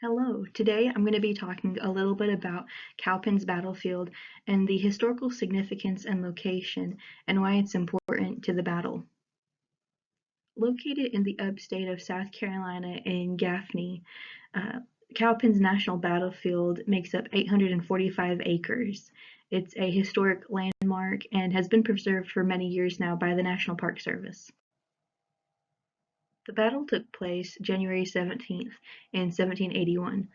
Hello, today I'm going to be talking a little bit about Cowpens Battlefield and the historical significance and location and why it's important to the battle. Located in the upstate of South Carolina in Gaffney, Cowpens National Battlefield makes up 845 acres. It's a historic landmark and has been preserved for many years now by the National Park Service. The battle took place January 17th in 1781.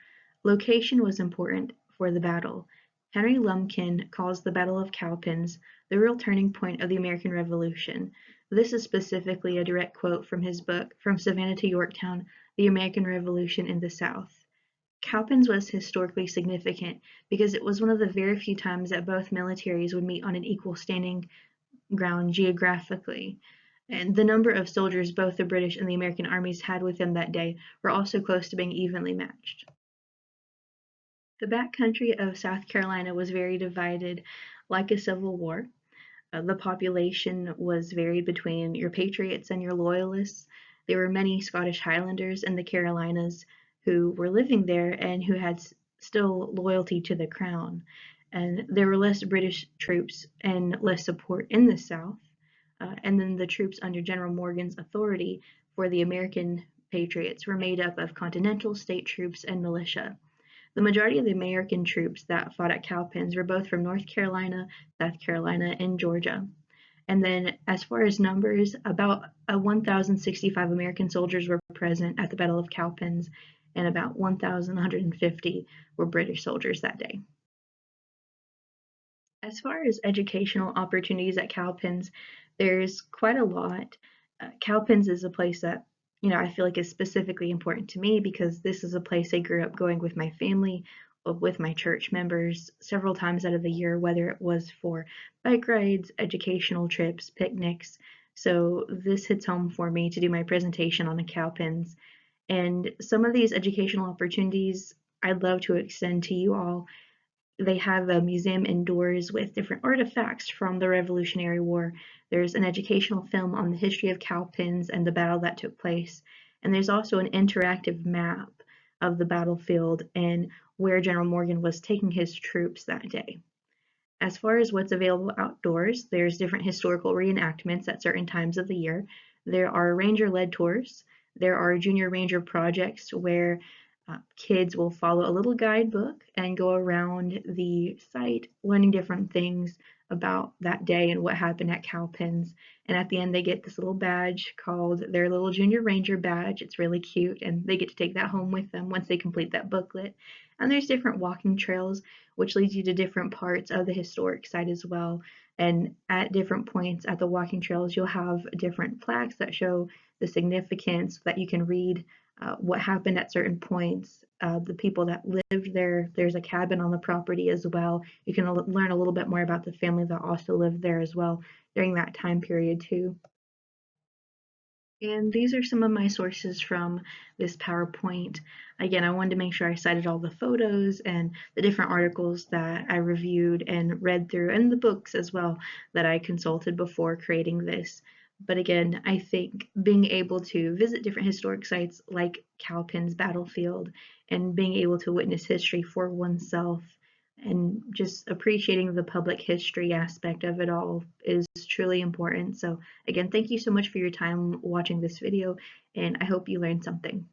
Location was important for the battle. Henry Lumpkin calls the Battle of Cowpens the real turning point of the American Revolution. This is specifically a direct quote from his book, From Savannah to Yorktown, The American Revolution in the South. Cowpens was historically significant because it was one of the very few times that both militaries would meet on an equal standing ground geographically. And the number of soldiers both the British and the American armies had with them that day were also close to being evenly matched. The backcountry of South Carolina was very divided, like a civil war. The population was varied between your patriots and your loyalists. There were many Scottish Highlanders in the Carolinas who were living there and who had still loyalty to the crown. And there were less British troops and less support in the South. And then the troops under General Morgan's authority for the American patriots were made up of Continental, state troops, and militia. The majority of the American troops that fought at Cowpens were both from North Carolina, South Carolina, and Georgia. And then as far as numbers, about 1,065 American soldiers were present at the Battle of Cowpens, and about 1,150 were British soldiers that day. As far as educational opportunities at Cowpens, there's quite a lot. Cowpens is a place that, I feel like is specifically important to me because this is a place I grew up going with my family, with my church members several times out of the year, whether it was for bike rides, educational trips, picnics. So this hits home for me to do my presentation on the Cowpens. And some of these educational opportunities I'd love to extend to you all. They have a museum indoors with different artifacts from the Revolutionary War. There's an educational film on the history of Cowpens and the battle that took place. And there's also an interactive map of the battlefield and where General Morgan was taking his troops that day. As far as what's available outdoors, there's different historical reenactments at certain times of the year. There are ranger-led tours. There are junior ranger projects where kids will follow a little guidebook and go around the site learning different things about that day and what happened at Cowpens. And at the end, they get this little badge called their little Junior Ranger badge. It's really cute, and they get to take that home with them once they complete that booklet. And there's different walking trails, which leads you to different parts of the historic site as well. And at different points at the walking trails, you'll have different plaques that show the significance that you can read what happened at certain points, the people that lived there. There's a cabin on the property as well. You can learn a little bit more about the family that also lived there as well during that time period too. And these are some of my sources from this PowerPoint. Again, I wanted to make sure I cited all the photos and the different articles that I reviewed and read through, and the books as well that I consulted before creating this. But again, I think being able to visit different historic sites like Cowpens Battlefield and being able to witness history for oneself and just appreciating the public history aspect of it all is truly important. So again, thank you so much for your time watching this video, and I hope you learned something.